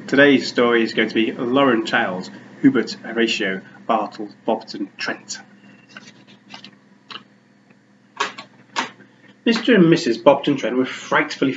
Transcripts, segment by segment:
Today's story is going to be Lauren Childs, Hubert, Horatio, Bartle, Bobton, Trent. Mr. and Mrs. Bobton Trent were frightfully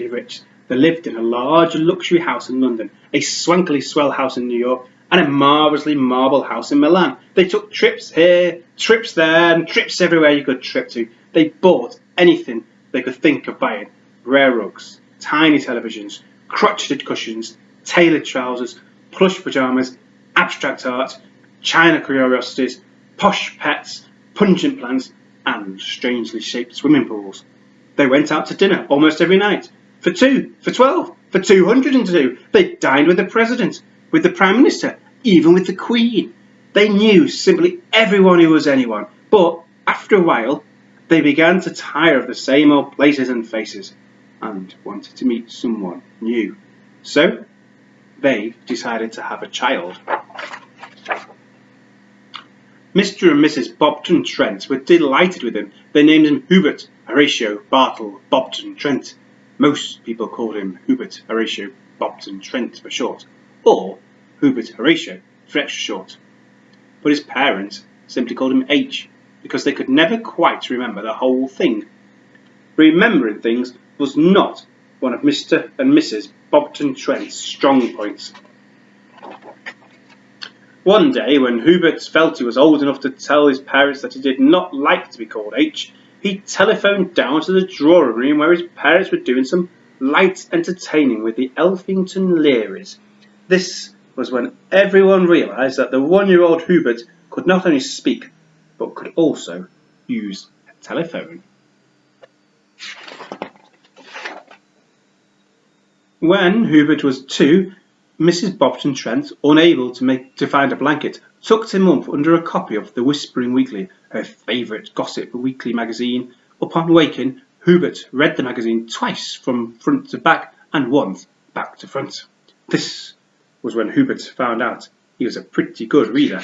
rich. They lived in a large luxury house in London, a swankily swell house in New York, and a marvellously marble house in Milan. They took trips here, trips there, and trips everywhere you could trip to. They bought anything they could think of buying. Rare rugs, tiny televisions, crotcheted cushions, tailored trousers, plush pyjamas, abstract art, china curiosities, posh pets, pungent plants, and strangely shaped swimming pools. They went out to dinner almost every night. For 2, for 12, for 202. They dined with the President, with the Prime Minister, even with the Queen. They knew simply everyone who was anyone, but after a while, they began to tire of the same old places and faces, and wanted to meet someone new. So, they decided to have a child. Mr. and Mrs. Bobton Trent were delighted with him. They named him Hubert, Horatio, Bartle, Bobton, Trent. Most people called him Hubert, Horatio, Bobton, Trent for short, or Hubert Horatio for extra short. But his parents simply called him H, because they could never quite remember the whole thing. Remembering things was not one of Mr. and Mrs. Bobton Trent's strong points. One day, when Hubert felt he was old enough to tell his parents that he did not like to be called H, he telephoned down to the drawing room where his parents were doing some light entertaining with the Elfington Learys. This was when everyone realised that the one-year-old Hubert could not only speak, but could also use a telephone. When Hubert was 2, Mrs. Bobton Trent, unable to find a blanket, tucked him up under a copy of the Whispering Weekly, her favourite gossip weekly magazine. Upon waking, Hubert read the magazine twice from front to back and once back to front. This was when Hubert found out he was a pretty good reader.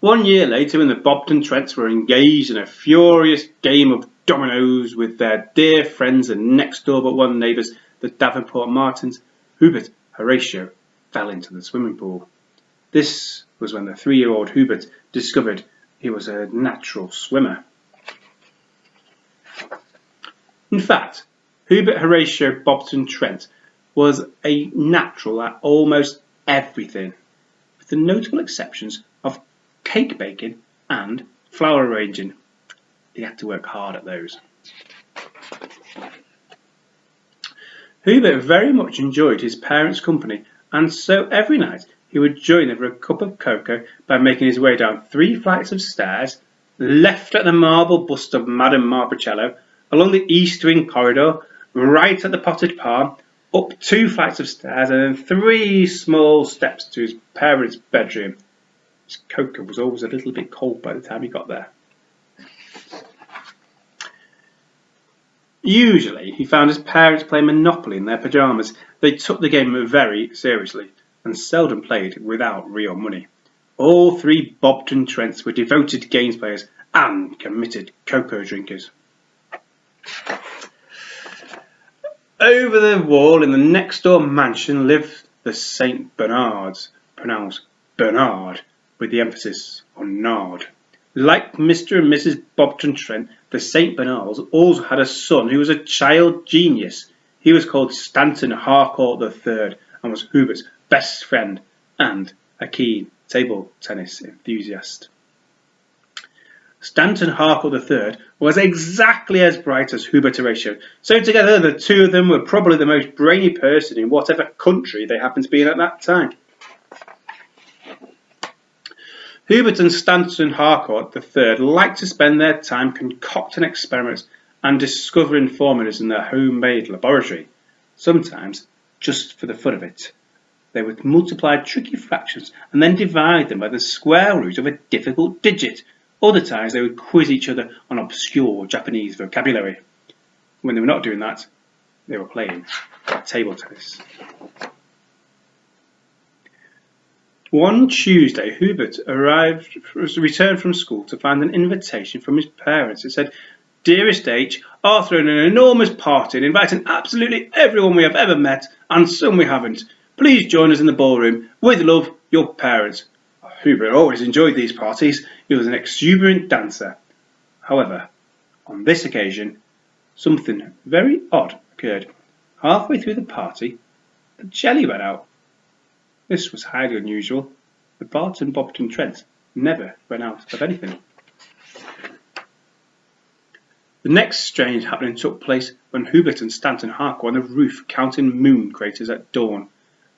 1 year later, when the Bobton Trents were engaged in a furious game of dominoes with their dear friends and next door but one neighbours, the Davenport Martins, Hubert Horatio fell into the swimming pool. This was when the 3-year-old Hubert discovered he was a natural swimmer. In fact, Hubert Horatio Bobton Trent was a natural at almost everything, with the notable exceptions of cake baking and flower arranging. He had to work hard at those. Hubert very much enjoyed his parents' company, and so every night he would join them for a cup of cocoa by making his way down 3 flights of stairs, left at the marble bust of Madame Marpicello, along the East Wing corridor, right at the potted palm, up 2 flights of stairs, and then 3 small steps to his parents' bedroom. His cocoa was always a little bit cold by the time he got there. Usually, he found his parents playing Monopoly in their pyjamas. They took the game very seriously and seldom played without real money. All 3 Bobton Trents were devoted games players and committed cocoa drinkers. Over the wall in the next door mansion lived the St. Bernards, pronounced Bernard with the emphasis on nard. Like Mr. and Mrs. Bobton Trent, the St. Bernards also had a son who was a child genius. He was called Stanton Harcourt III and was Hubert's best friend and a keen table tennis enthusiast. Stanton Harcourt III was exactly as bright as Hubert Horatio, so together the 2 of them were probably the most brainy person in whatever country they happened to be in at that time. Hubert and Stanton Harcourt III liked to spend their time concocting experiments and discovering formulas in their homemade laboratory. Sometimes, just for the fun of it, they would multiply tricky fractions and then divide them by the square root of a difficult digit. Other times they would quiz each other on obscure Japanese vocabulary. When they were not doing that, they were playing table tennis. One Tuesday, Hubert returned from school to find an invitation from his parents. It said, Dearest H, are throwing an enormous party and inviting absolutely everyone we have ever met and some we haven't. Please join us in the ballroom. With love, your parents. Hubert always enjoyed these parties. He was an exuberant dancer. However, on this occasion, something very odd occurred. Halfway through the party, the jelly ran out. This was highly unusual. The Bartle Bobton Trent never ran out of anything. The next strange happening took place when Hubert and Stanton Harker were on the roof counting moon craters at dawn.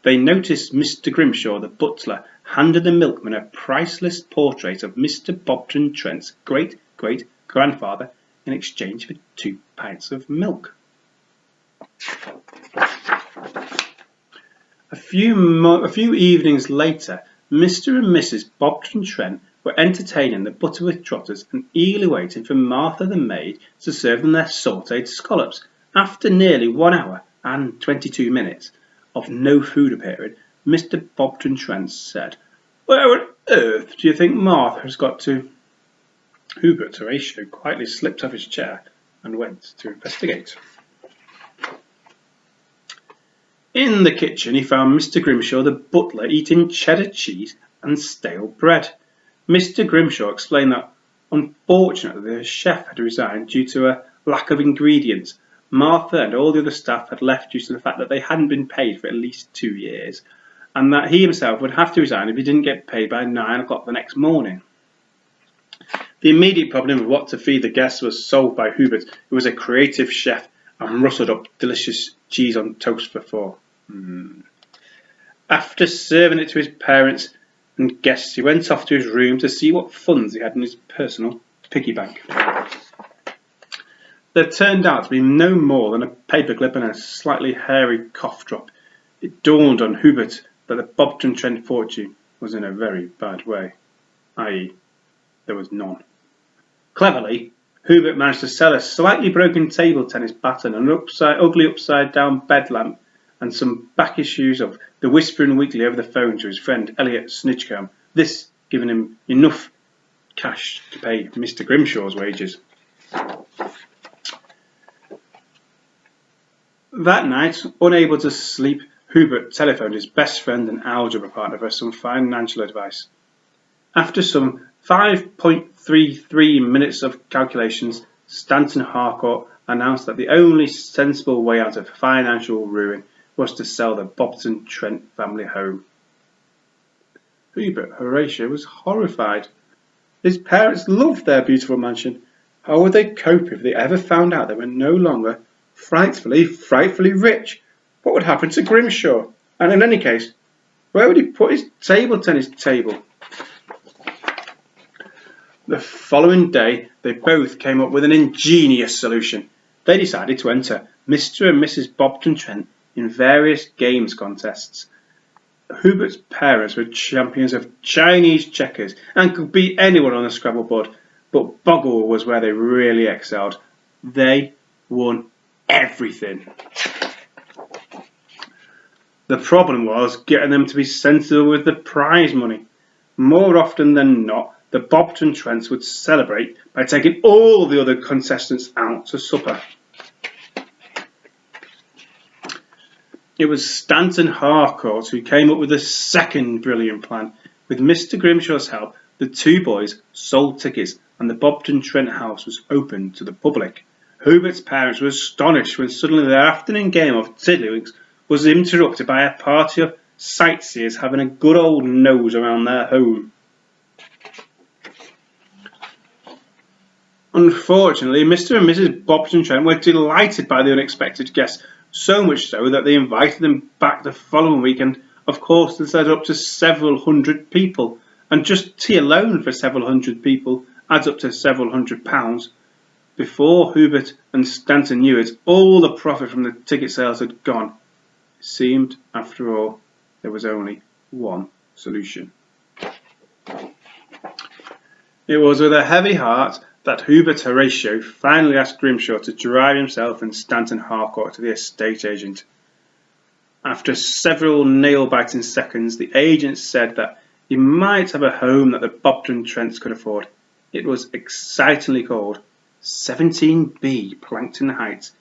They noticed Mr. Grimshaw, the butler, handed the milkman a priceless portrait of Mr. Bobton Trent's great-great-grandfather in exchange for 2 pints of milk. A few evenings later, Mr. and Mrs. Bobton Trent were entertaining the Butterworth Trotters and eagerly waiting for Martha the maid to serve them their sautéed scallops. After nearly 1 hour and 22 minutes of no food appearing, Mr. Bobton Trent said, "Where on earth do you think Martha has got to?" Hubert Horatio quietly slipped off his chair and went to investigate. In the kitchen he found Mr. Grimshaw the butler eating cheddar cheese and stale bread. Mr. Grimshaw explained that unfortunately the chef had resigned due to a lack of ingredients. Martha and all the other staff had left due to the fact that they hadn't been paid for at least 2 years, and that he himself would have to resign if he didn't get paid by 9 o'clock the next morning. The immediate problem of what to feed the guests was solved by Hubert, who was a creative chef and rustled up delicious cheese on toast for 4. After serving it to his parents and guests, he went off to his room to see what funds he had in his personal piggy bank. There turned out to be no more than a paperclip and a slightly hairy cough drop. It dawned on Hubert that the Bobton Trent fortune was in a very bad way, i.e., there was none. Cleverly, Hubert managed to sell a slightly broken table tennis baton, an ugly upside-down bed lamp, and some back issues of The Whispering Weekly over the phone to his friend Elliot Snitchcombe, this giving him enough cash to pay Mr. Grimshaw's wages. That night, unable to sleep, Hubert telephoned his best friend and algebra partner for some financial advice. After some 5.33 minutes of calculations, Stanton Harcourt announced that the only sensible way out of financial ruin was to sell the Bobton Trent family home. Hubert Horatio was horrified. His parents loved their beautiful mansion. How would they cope if they ever found out they were no longer frightfully rich? What would happen to Grimshaw? And in any case, where would he put his table tennis table? The following day, they both came up with an ingenious solution. They decided to enter Mr. and Mrs. Bobton Trent in various games contests. Hubert's parents were champions of Chinese checkers and could beat anyone on the Scrabble board, but Boggle was where they really excelled. They won everything. The problem was getting them to be sensible with the prize money. More often than not, the Bobton Trents would celebrate by taking all the other contestants out to supper. It was Stanton Harcourt who came up with the second brilliant plan. With Mr. Grimshaw's help, the two boys sold tickets and the Bobton Trent house was open to the public. Hubert's parents were astonished when suddenly their afternoon game of tiddlywinks was interrupted by a party of sightseers having a good old nose around their home. Unfortunately, Mr. and Mrs. Bobton Trent were delighted by the unexpected guests, so much so that they invited them back the following week, and of course this led up to several hundred people, and just tea alone for several hundred people adds up to several £100. Before Hubert and Stanton knew it, all the profit from the ticket sales had gone. It seemed, after all, there was only one solution. It was with a heavy heart that Hubert Horatio finally asked Grimshaw to drive himself and Stanton Harcourt to the estate agent. After several nail-biting seconds, the agent said that he might have a home that the Bobton Trents could afford. It was excitingly called 17B, Plankton Heights.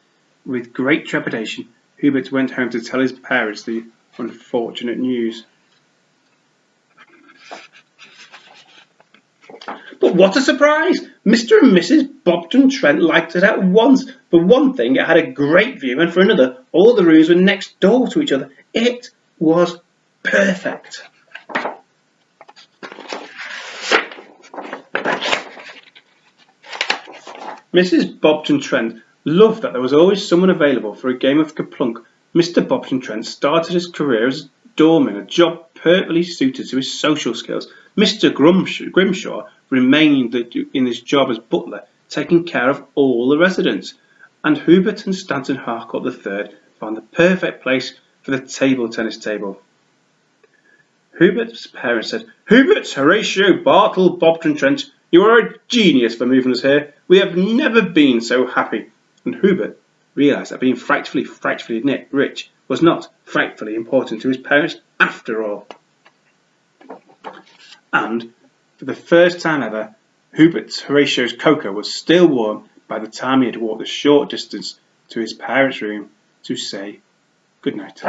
With great trepidation, Hubert went home to tell his parents the unfortunate news. But what a surprise! Mr. and Mrs. Bobton Trent liked it at once. For one thing, it had a great view, and for another, all the rooms were next door to each other. It was perfect. Mrs. Bobton Trent loved that there was always someone available for a game of Kaplunk. Mr. Bobton Trent started his career as a doorman, a job perfectly suited to his social skills. Mr. Grimshaw remained in his job as butler, taking care of all the residents. And Hubert and Stanton Harcourt III found the perfect place for the table tennis table. Hubert's parents said, "Hubert, Horatio, Bartle, Bobton Trent, you are a genius for moving us here. We have never been so happy." And Hubert realised that being frightfully rich was not frightfully important to his parents after all. And for the first time ever, Horatio's cocoa was still warm by the time he had walked a short distance to his parents' room to say good night.